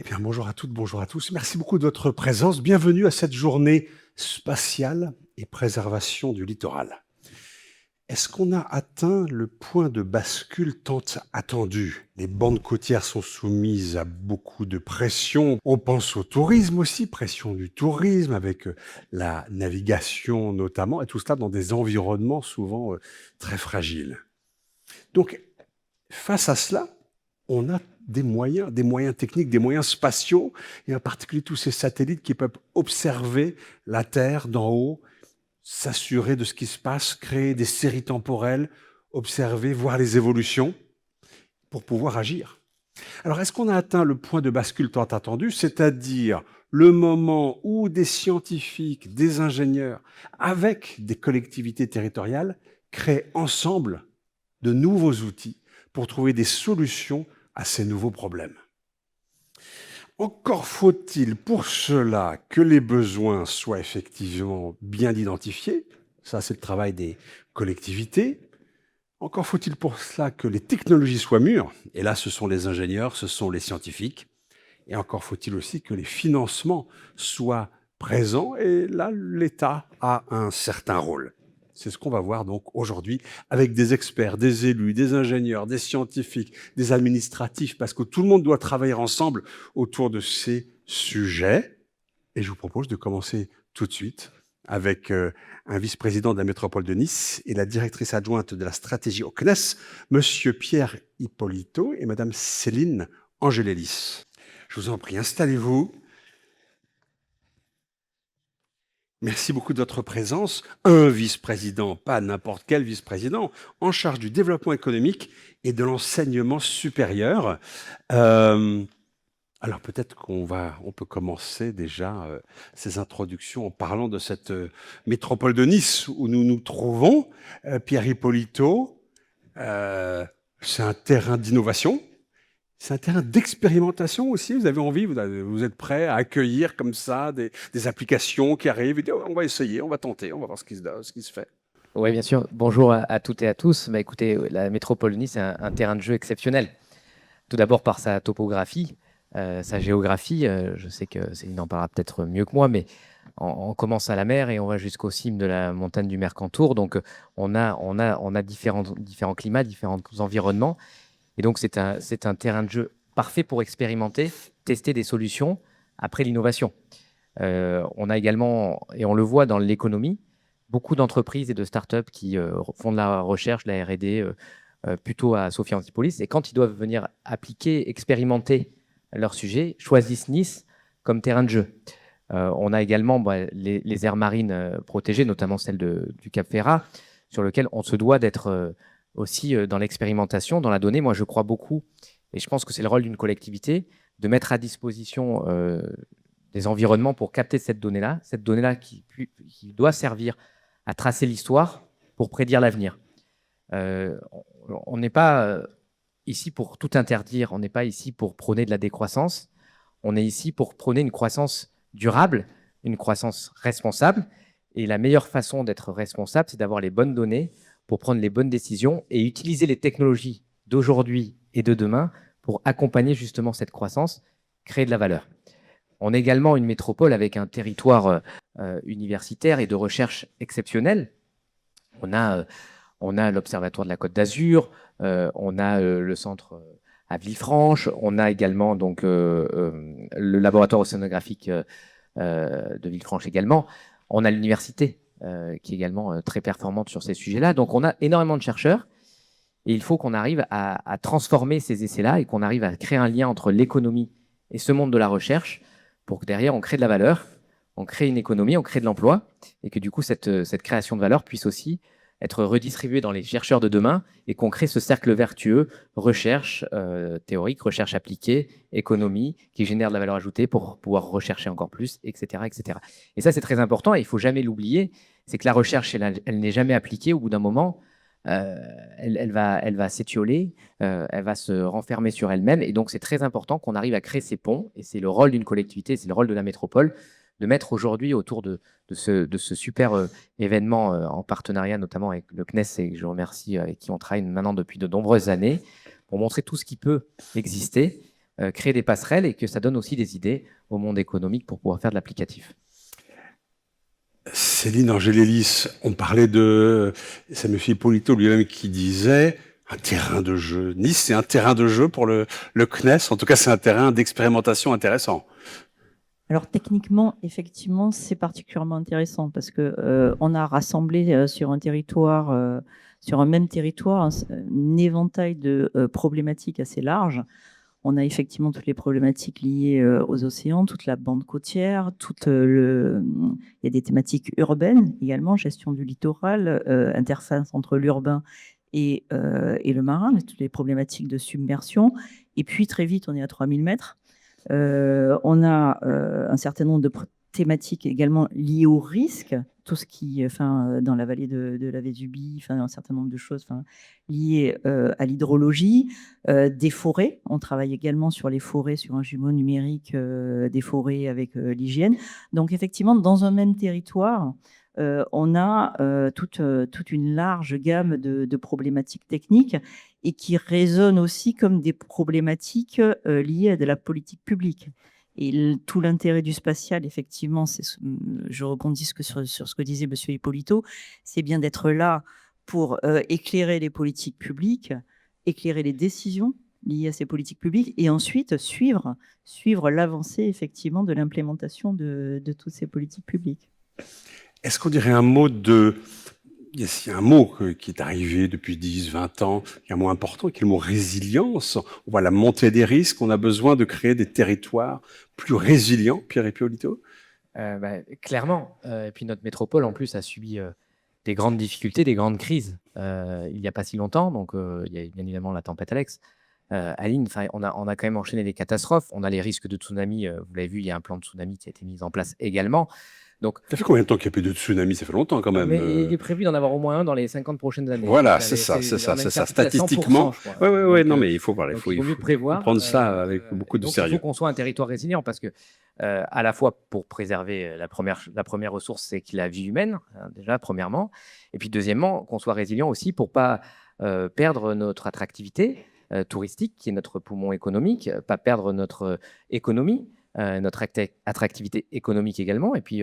Eh bien, bonjour à toutes, bonjour à tous. Merci beaucoup de votre présence. Bienvenue à cette journée spatiale et préservation du littoral. Est-ce qu'on a atteint le point de bascule tant attendu? Les bandes côtières sont soumises à beaucoup de pression. On pense au tourisme aussi, pression du tourisme avec la navigation notamment, et tout cela dans des environnements souvent très fragiles. Donc, face à cela, on a des moyens techniques, des moyens spatiaux, et en particulier tous ces satellites qui peuvent observer la Terre d'en haut, s'assurer de ce qui se passe, créer des séries temporelles, observer, voir les évolutions pour pouvoir agir. Alors, est-ce qu'on a atteint le point de bascule tant attendu, c'est-à-dire le moment où des scientifiques, des ingénieurs, avec des collectivités territoriales, créent ensemble de nouveaux outils pour trouver des solutions à ces nouveaux problèmes? Encore faut-il pour cela que les besoins soient effectivement bien identifiés. Ça, c'est le travail des collectivités. Encore faut-il pour cela que les technologies soient mûres. Et là, ce sont les ingénieurs, ce sont les scientifiques. Et encore faut-il aussi que les financements soient présents. Et là, l'État a un certain rôle. C'est ce qu'on va voir donc aujourd'hui avec des experts, des élus, des ingénieurs, des scientifiques, des administratifs, parce que tout le monde doit travailler ensemble autour de ces sujets. Et je vous propose de commencer tout de suite avec un vice-président de la métropole de Nice et la directrice adjointe de la stratégie au CNES, Monsieur Pierre Ippolito et Madame Céline Angélélis. Je vous en prie, installez-vous. Merci beaucoup de votre présence. Un vice-président, pas n'importe quel vice-président, en charge du développement économique et de l'enseignement supérieur. Alors peut-être on peut commencer déjà ces introductions en parlant de cette métropole de Nice où nous nous trouvons. Pierre Ippolito, euh, c'est un terrain d'innovation. C'est un terrain d'expérimentation aussi. Vous avez envie, vous êtes prêt à accueillir comme ça des applications qui arrivent et dire, oh, on va essayer, on va tenter, on va voir ce qui se fait. Oui, bien sûr. Bonjour à toutes et à tous. Bah, écoutez, la métropole de Nice est un terrain de jeu exceptionnel. Tout d'abord par sa topographie, sa géographie. Je sais que Céline en parlera peut-être mieux que moi, mais on commence à la mer et on va jusqu'aux cimes de la montagne du Mercantour. Donc, on a différents climats, différents environnements. Et donc, c'est un terrain de jeu parfait pour expérimenter, tester des solutions après l'innovation. On a également, et on le voit dans l'économie, beaucoup d'entreprises et de startups qui font de la recherche, de la R&D, plutôt à Sophia Antipolis. Et quand ils doivent venir appliquer, expérimenter leur sujet, choisissent Nice comme terrain de jeu. On a également les aires marines protégées, notamment celle du Cap Ferrat, sur lequel on se doit d'être aussi dans l'expérimentation, dans la donnée. Moi, je crois beaucoup, et je pense que c'est le rôle d'une collectivité, de mettre à disposition des environnements pour capter cette donnée-là qui doit servir à tracer l'histoire pour prédire l'avenir. On n'est pas ici pour tout interdire, on n'est pas ici pour prôner de la décroissance, on est ici pour prôner une croissance durable, une croissance responsable. Et la meilleure façon d'être responsable, c'est d'avoir les bonnes données pour prendre les bonnes décisions et utiliser les technologies d'aujourd'hui et de demain pour accompagner justement cette croissance, créer de la valeur. On est également une métropole avec un territoire universitaire et de recherche exceptionnel. On a l'Observatoire de la Côte d'Azur, on a le centre à Villefranche, on a également donc, le laboratoire océanographique de Villefranche également. On a l'université qui est également très performante sur ces sujets-là. Donc on a énormément de chercheurs et il faut qu'on arrive à transformer ces essais-là et qu'on arrive à créer un lien entre l'économie et ce monde de la recherche pour que derrière on crée de la valeur, on crée une économie, on crée de l'emploi et que du coup cette création de valeur puisse aussi être redistribuée dans les chercheurs de demain et qu'on crée ce cercle vertueux, recherche théorique, recherche appliquée, économie, qui génère de la valeur ajoutée pour pouvoir rechercher encore plus, etc. etc. Et ça, c'est très important et il ne faut jamais l'oublier, c'est que la recherche, elle n'est jamais appliquée. Au bout d'un moment, elle va s'étioler, elle va se renfermer sur elle-même. Et donc, c'est très important qu'on arrive à créer ces ponts. Et c'est le rôle d'une collectivité, c'est le rôle de la métropole, de mettre aujourd'hui autour de ce super événement en partenariat notamment avec le CNES, et je remercie, avec qui on travaille maintenant depuis de nombreuses années, pour montrer tout ce qui peut exister. créer des passerelles et que ça donne aussi des idées au monde économique pour pouvoir faire de l'applicatif. Céline Angélélis, on parlait de Samuel Hippolito lui-même qui disait un terrain de jeu. Nice, c'est un terrain de jeu pour le CNES. En tout cas, c'est un terrain d'expérimentation intéressant. Alors techniquement, effectivement, c'est particulièrement intéressant parce que on a rassemblé sur un territoire, sur un même territoire, un éventail de problématiques assez larges. On a effectivement toutes les problématiques liées aux océans, toute la bande côtière, il y a des thématiques urbaines également, gestion du littoral, interface entre l'urbain et le marin, toutes les problématiques de submersion. Et puis très vite, on est à 3000 mètres. On a un certain nombre de thématiques également liées au risque, tout ce qui, dans la vallée de la Vésubie, un certain nombre de choses liées à l'hydrologie, des forêts. On travaille également sur les forêts, sur un jumeau numérique des forêts avec l'hygiène. Donc effectivement, dans un même territoire, on a toute une large gamme de problématiques techniques et qui résonnent aussi comme des problématiques liées à de la politique publique. Et tout l'intérêt du spatial, effectivement, je rebondis sur ce que disait M. Hippolito, c'est bien d'être là pour éclairer les politiques publiques, éclairer les décisions liées à ces politiques publiques et ensuite suivre l'avancée, effectivement, de l'implémentation de toutes ces politiques publiques. Est-ce qu'on dirait un mot il y a un mot qui est arrivé depuis 10, 20 ans, qui est un mot important, qui est le mot résilience. On voit la montée des risques, on a besoin de créer des territoires plus résilients, Pierre Hippolito. Clairement. Et puis notre métropole, en plus, a subi des grandes difficultés, des grandes crises il n'y a pas si longtemps. Donc, il y a bien évidemment la tempête Alex. Aline, on a quand même enchaîné les catastrophes. On a les risques de tsunami. Vous l'avez vu, il y a un plan de tsunami qui a été mis en place également. Donc, ça fait combien de temps qu'il n'y a plus de tsunami? Ça fait longtemps quand même. Mais il est prévu d'en avoir au moins un dans les 50 prochaines années. Voilà, c'est ça. Statistiquement, oui, non, mais il faut voir. Il faut mieux prévoir. Prendre ça avec beaucoup de sérieux. Il faut qu'on soit un territoire résilient parce que, à la fois pour préserver la première ressource, c'est la vie humaine, déjà, premièrement. Et puis, deuxièmement, qu'on soit résilient aussi pour ne pas perdre notre attractivité touristique, qui est notre poumon économique, pas perdre notre économie. Notre attractivité économique également, et puis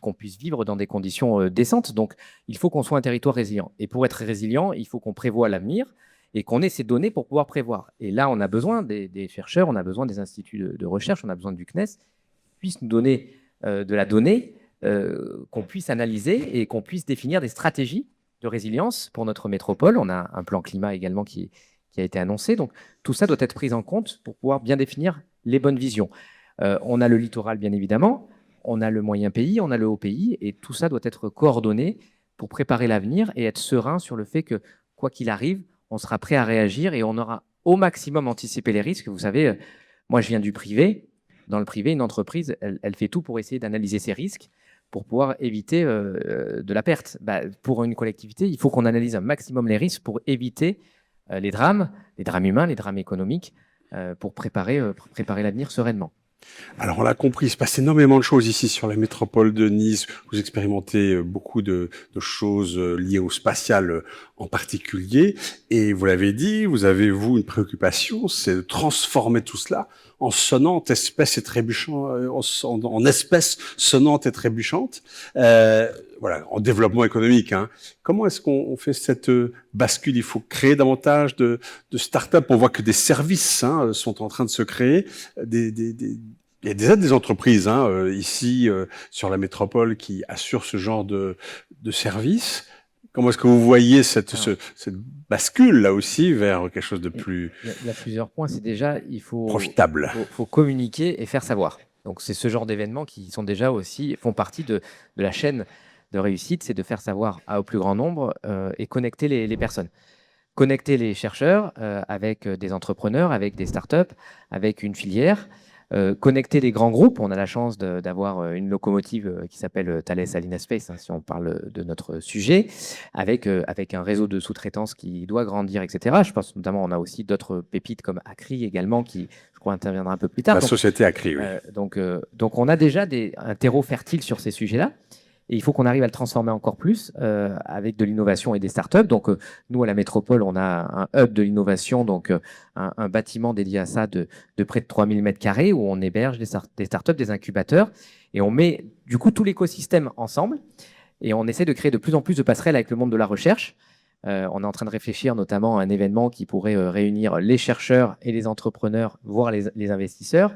qu'on puisse vivre dans des conditions décentes. Donc, il faut qu'on soit un territoire résilient. Et pour être résilient, il faut qu'on prévoie l'avenir et qu'on ait ces données pour pouvoir prévoir. Et là, on a besoin des chercheurs, on a besoin des instituts de recherche, on a besoin du CNES, qui puissent nous donner de la donnée, qu'on puisse analyser et qu'on puisse définir des stratégies de résilience pour notre métropole. On a un plan climat également qui a été annoncé. Donc, tout ça doit être pris en compte pour pouvoir bien définir les bonnes visions. On a le littoral, bien évidemment, on a le moyen pays, on a le haut pays, et tout ça doit être coordonné pour préparer l'avenir et être serein sur le fait que, quoi qu'il arrive, on sera prêt à réagir et on aura au maximum anticipé les risques. Vous savez, moi, je viens du privé. Dans le privé, une entreprise, elle fait tout pour essayer d'analyser ses risques pour pouvoir éviter de la perte. Pour une collectivité, il faut qu'on analyse un maximum les risques pour éviter les drames humains, les drames économiques, pour préparer l'avenir sereinement. Alors, on l'a compris, il se passe énormément de choses ici sur la métropole de Nice. Vous expérimentez beaucoup de choses liées au spatial en particulier. Et vous l'avez dit, vous avez, une préoccupation, c'est de transformer tout cela en sonnante espèce et trébuchant, en espèces sonnantes et trébuchantes. En développement économique. Comment est-ce qu'on fait cette bascule? Il faut créer davantage de start-up. On voit que des services sont en train de se créer. Il y a déjà des entreprises ici sur la métropole qui assurent ce genre de services. Comment est-ce que vous voyez cette bascule là aussi vers quelque chose de plus Il y a plusieurs points. C'est déjà, il faut profitable. Faut communiquer et faire savoir. Donc c'est ce genre d'événements qui sont déjà aussi font partie de la chaîne de réussite, c'est de faire savoir au plus grand nombre et connecter les personnes. Connecter les chercheurs avec des entrepreneurs, avec des startups, avec une filière. Connecter les grands groupes. On a la chance d'avoir une locomotive qui s'appelle Thales Alenia Space, si on parle de notre sujet, avec un réseau de sous-traitance qui doit grandir, etc. Je pense notamment, on a aussi d'autres pépites comme Acri également, qui, je crois, interviendra un peu plus tard. Société Acri, oui. Donc on a déjà un terreau fertile sur ces sujets-là. Et il faut qu'on arrive à le transformer encore plus avec de l'innovation et des startups. Donc, nous, à la métropole, on a un hub de l'innovation, donc un bâtiment dédié à ça de près de 3000 m² où on héberge des startups, des incubateurs. Et on met du coup tout l'écosystème ensemble. Et on essaie de créer de plus en plus de passerelles avec le monde de la recherche. On est en train de réfléchir notamment à un événement qui pourrait réunir les chercheurs et les entrepreneurs, voire les investisseurs,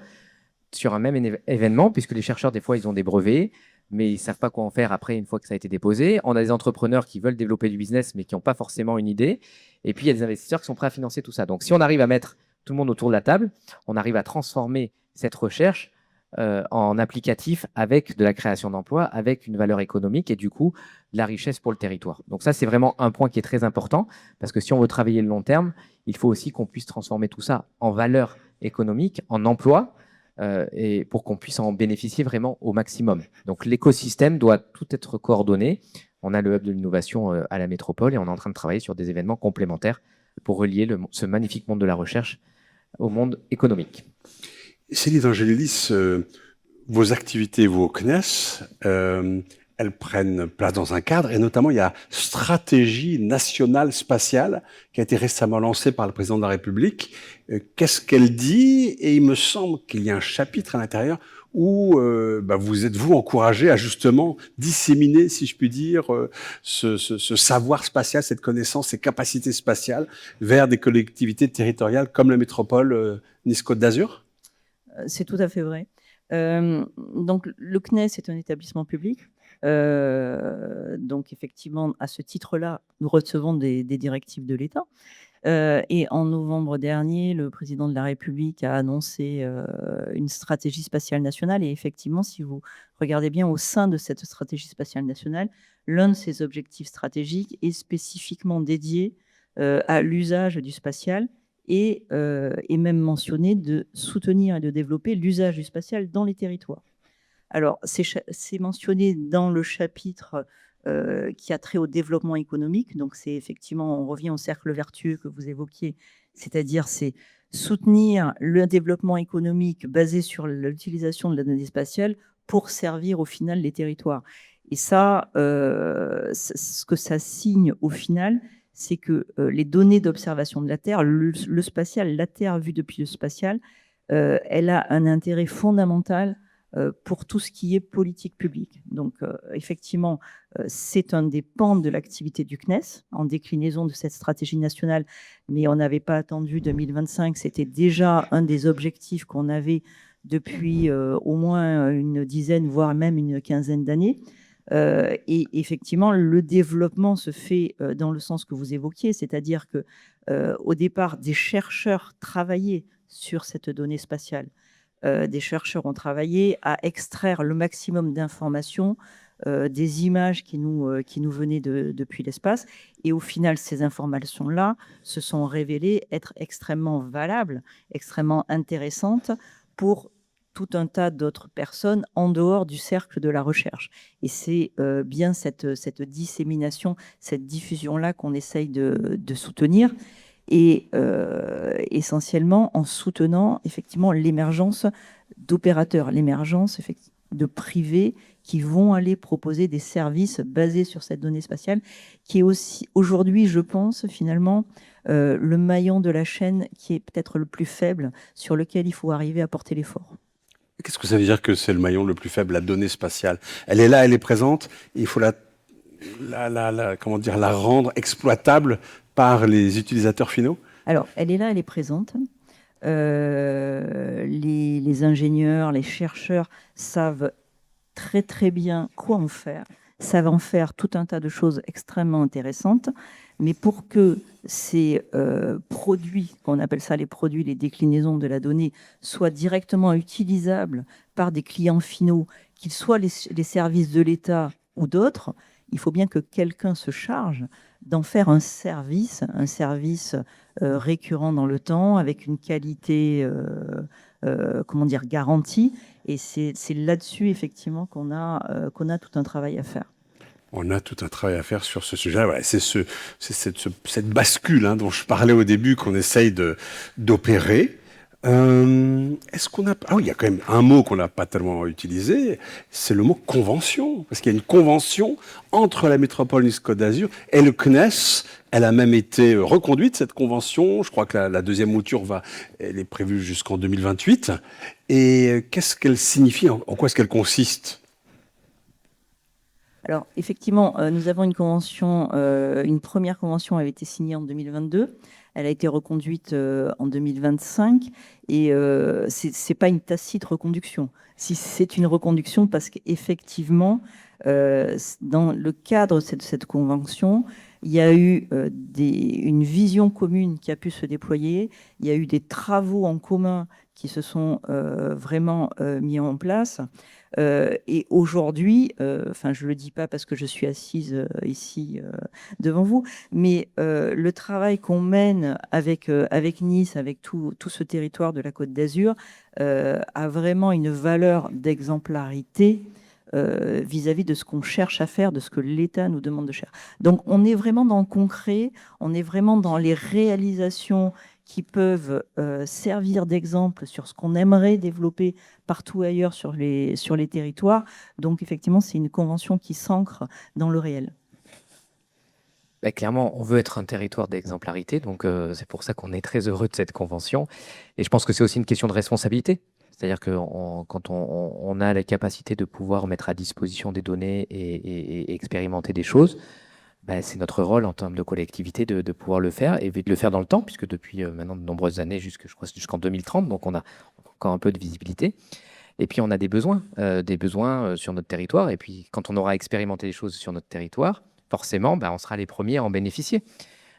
sur un même événement, puisque les chercheurs, des fois, ils ont des brevets, mais ils ne savent pas quoi en faire après une fois que ça a été déposé. On a des entrepreneurs qui veulent développer du business, mais qui n'ont pas forcément une idée. Et puis, il y a des investisseurs qui sont prêts à financer tout ça. Donc, si on arrive à mettre tout le monde autour de la table, on arrive à transformer cette recherche en applicatif avec de la création d'emplois, avec une valeur économique et du coup, de la richesse pour le territoire. Donc ça, c'est vraiment un point qui est très important parce que si on veut travailler le long terme, il faut aussi qu'on puisse transformer tout ça en valeur économique, en emploi, et pour qu'on puisse en bénéficier vraiment au maximum. Donc l'écosystème doit tout être coordonné. On a le hub de l'innovation à la métropole et on est en train de travailler sur des événements complémentaires pour relier ce magnifique monde de la recherche au monde économique. Céline Angelillis, vos activités, vos CNES, elles prennent place dans un cadre, et notamment il y a Stratégie nationale spatiale qui a été récemment lancée par le président de la République. Qu'est-ce qu'elle dit? Et il me semble qu'il y a un chapitre à l'intérieur où vous êtes-vous encouragé à justement disséminer, si je puis dire, ce savoir spatial, cette connaissance, ces capacités spatiales vers des collectivités territoriales comme la métropole Nice-Côte d'Azur? C'est tout à fait vrai. Donc, le CNES est un établissement public. Donc, effectivement, à ce titre-là, nous recevons des directives de l'État. Et en novembre dernier, le président de la République a annoncé une stratégie spatiale nationale. Et effectivement, si vous regardez bien au sein de cette stratégie spatiale nationale, l'un de ses objectifs stratégiques est spécifiquement dédié à l'usage du spatial et même mentionné de soutenir et de développer l'usage du spatial dans les territoires. Alors, c'est mentionné dans le chapitre qui a trait au développement économique. Donc, c'est effectivement, on revient au cercle vertueux que vous évoquiez, c'est-à-dire c'est soutenir le développement économique basé sur l'utilisation de la donnée spatiale pour servir au final les territoires. Et ça, ce que ça signe au final, c'est que les données d'observation de la Terre, le spatial, la Terre vue depuis le spatial, elle a un intérêt fondamental pour tout ce qui est politique publique. Donc, effectivement, c'est un des pans de l'activité du CNES, en déclinaison de cette stratégie nationale, mais on n'avait pas attendu 2025, c'était déjà un des objectifs qu'on avait depuis au moins une dizaine, voire même une quinzaine d'années. Et effectivement, le développement se fait dans le sens que vous évoquiez, c'est-à-dire que au départ, des chercheurs travaillaient sur cette donnée spatiale. Des chercheurs ont travaillé à extraire le maximum d'informations, des images qui nous venaient depuis l'espace. Et au final, ces informations-là se sont révélées être extrêmement valables, extrêmement intéressantes pour tout un tas d'autres personnes en dehors du cercle de la recherche. Et c'est bien cette dissémination, cette diffusion-là qu'on essaye de soutenir. Et essentiellement en soutenant effectivement l'émergence d'opérateurs, l'émergence de privés qui vont aller proposer des services basés sur cette donnée spatiale, qui est aussi aujourd'hui, je pense, finalement, le maillon de la chaîne qui est peut-être le plus faible, sur lequel il faut arriver à porter l'effort. Qu'est-ce que ça veut dire que c'est le maillon le plus faible, la donnée spatiale? Elle est là, elle est présente, et il faut la rendre exploitable par les utilisateurs finaux? Alors, elle est là, elle est présente. Les ingénieurs, les chercheurs savent très très bien quoi en faire, savent en faire tout un tas de choses extrêmement intéressantes, mais pour que ces produits, qu'on appelle ça les produits, les déclinaisons de la donnée, soient directement utilisables par des clients finaux, qu'ils soient les services de l'État ou d'autres, il faut bien que quelqu'un se charge d'en faire un service récurrent dans le temps, avec une qualité garantie. Et c'est là-dessus, effectivement, qu'on a tout un travail à faire. On a tout un travail à faire sur ce sujet. Ouais, c'est cette bascule dont je parlais au début qu'on essaye d'opérer Est-ce qu'on a... Ah oui, il y a quand même un mot qu'on n'a pas tellement utilisé, c'est le mot convention. Parce qu'il y a une convention entre la métropole Nice-Côte d'Azur et le CNES. Elle a même été reconduite, cette convention. Je crois que la deuxième mouture elle est prévue jusqu'en 2028. Et qu'est-ce qu'elle signifie? En quoi est-ce qu'elle consiste? Alors, effectivement, nous avons une convention, une première convention avait été signée en 2022. Elle a été reconduite en 2025 et c'est pas une tacite reconduction. Si c'est une reconduction parce qu'effectivement, dans le cadre de cette convention, il y a eu une vision commune qui a pu se déployer. Il y a eu des travaux en commun qui se sont vraiment mis en place. Et aujourd'hui, enfin, je le dis pas parce que je suis assise ici devant vous, mais le travail qu'on mène avec Nice, avec tout ce territoire de la Côte d'Azur, a vraiment une valeur d'exemplarité vis-à-vis de ce qu'on cherche à faire, de ce que l'État nous demande de faire. Donc, on est vraiment dans le concret, on est vraiment dans les réalisations qui peuvent servir d'exemple sur ce qu'on aimerait développer partout ailleurs sur les territoires. Donc, effectivement, c'est une convention qui s'ancre dans le réel. Bah, clairement, on veut être un territoire d'exemplarité, donc c'est pour ça qu'on est très heureux de cette convention. Et je pense que c'est aussi une question de responsabilité. C'est-à-dire que quand on a la capacité de pouvoir mettre à disposition des données et expérimenter des choses, bah, c'est notre rôle en termes de collectivité de pouvoir le faire et de le faire dans le temps, puisque depuis maintenant de nombreuses années, je crois jusqu'en 2030, donc on a encore un peu de visibilité. Et puis on a des besoins sur notre territoire. Et puis quand on aura expérimenté les choses sur notre territoire, forcément, bah, on sera les premiers à en bénéficier.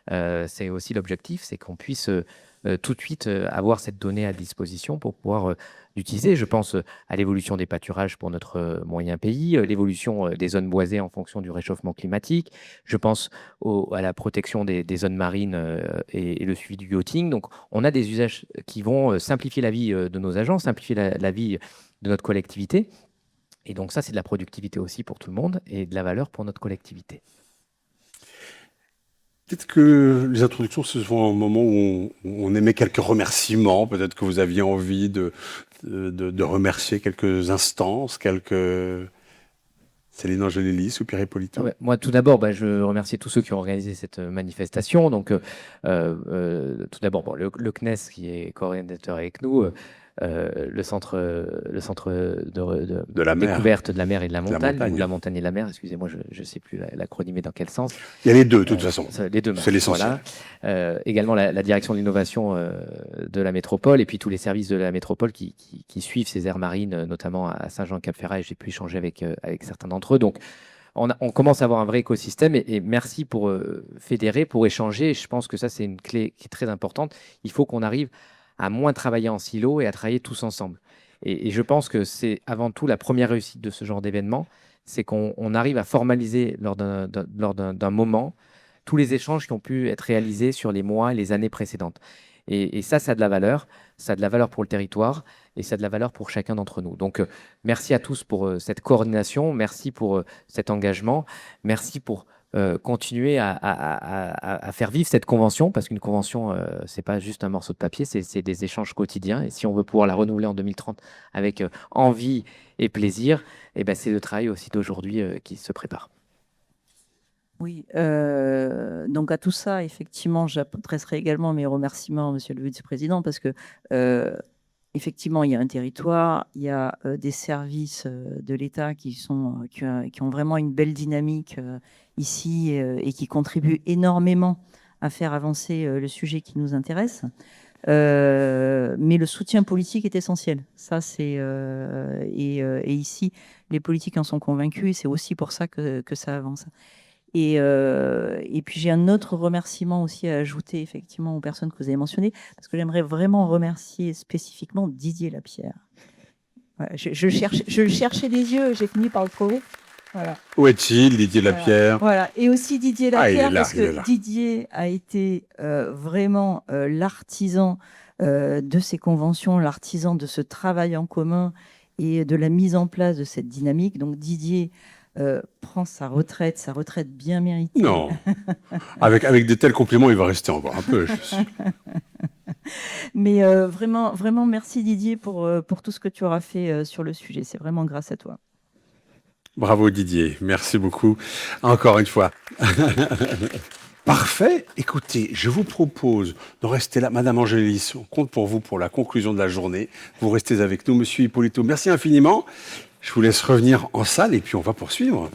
C'est aussi l'objectif, c'est qu'on puisse tout de suite avoir cette donnée à disposition pour pouvoir l'utiliser. Je pense à l'évolution des pâturages pour notre moyen pays, l'évolution des zones boisées en fonction du réchauffement climatique. Je pense à la protection des zones marines et le suivi du yachting. Donc, on a des usages qui vont simplifier la vie de nos agents, simplifier la vie de notre collectivité. Et donc, ça, c'est de la productivité aussi pour tout le monde et de la valeur pour notre collectivité. Peut-être que les introductions, c'est souvent un moment où on émet quelques remerciements. Peut-être que vous aviez envie de remercier quelques instances, Céline Angelellis ou Pierre Hippolito. Ouais, moi, tout d'abord, je remercie tous ceux qui ont organisé cette manifestation. Donc, tout d'abord, le CNES qui est coordinateur avec nous, le centre De la mer. découverte de la mer et de la montagne, montagne. ou la montagne et la mer, excusez-moi, je ne sais plus l'acronyme est dans quel sens. Il y a les deux, de toute façon. Les deux, C'est l'essentiel. Voilà. Également la direction de l'innovation de la métropole et puis tous les services de la métropole qui suivent ces aires marines, notamment à Saint-Jean-Cap-Ferrat, et j'ai pu échanger avec certains d'entre eux. Donc, on commence à avoir un vrai écosystème et merci pour fédérer, pour échanger. Je pense que ça, c'est une clé qui est très importante. Il faut qu'on arrive à moins travailler en silo et à travailler tous ensemble. Et je pense que c'est avant tout la première réussite de ce genre d'événement, c'est qu'on arrive à formaliser lors d'un moment tous les échanges qui ont pu être réalisés sur les mois et les années précédentes. Et ça a de la valeur. Ça a de la valeur pour le territoire et ça a de la valeur pour chacun d'entre nous. Donc, merci à tous pour cette coordination. Merci pour cet engagement. Merci pour continuer à faire vivre cette convention, parce qu'une convention, c'est pas juste un morceau de papier, c'est des échanges quotidiens. Et si on veut pouvoir la renouveler en 2030 avec envie et plaisir, eh ben, c'est le travail aussi d'aujourd'hui qui se prépare. Oui, donc à tout ça, effectivement, j'adresserai également mes remerciements, Monsieur le vice-président, parce que effectivement, il y a un territoire, il y a des services de l'État qui ont vraiment une belle dynamique ici et qui contribuent énormément à faire avancer le sujet qui nous intéresse. Mais le soutien politique est essentiel. Ça, et ici, les politiques en sont convaincus et c'est aussi pour ça que ça avance. Et puis j'ai un autre remerciement aussi à ajouter effectivement aux personnes que vous avez mentionnées, parce que j'aimerais vraiment remercier spécifiquement Didier Lapierre. Voilà, je le cherchais des yeux, j'ai fini par le trouver. Voilà. Où est-il, Didier Lapierre? Voilà. Et aussi Didier Lapierre, parce il est que là. Didier a été vraiment l'artisan de ces conventions, l'artisan de ce travail en commun et de la mise en place de cette dynamique. Donc Didier prend sa retraite bien méritée. Non. Avec de tels compliments, il va rester encore un peu, je suis. Mais vraiment, vraiment, merci Didier pour tout ce que tu auras fait sur le sujet. C'est vraiment grâce à toi. Bravo Didier, merci beaucoup encore une fois. Parfait. Écoutez, je vous propose de rester là. Madame Angélis, on compte pour vous pour la conclusion de la journée. Vous restez avec nous, Monsieur Hippolito. Merci infiniment. Je vous laisse revenir en salle et puis on va poursuivre.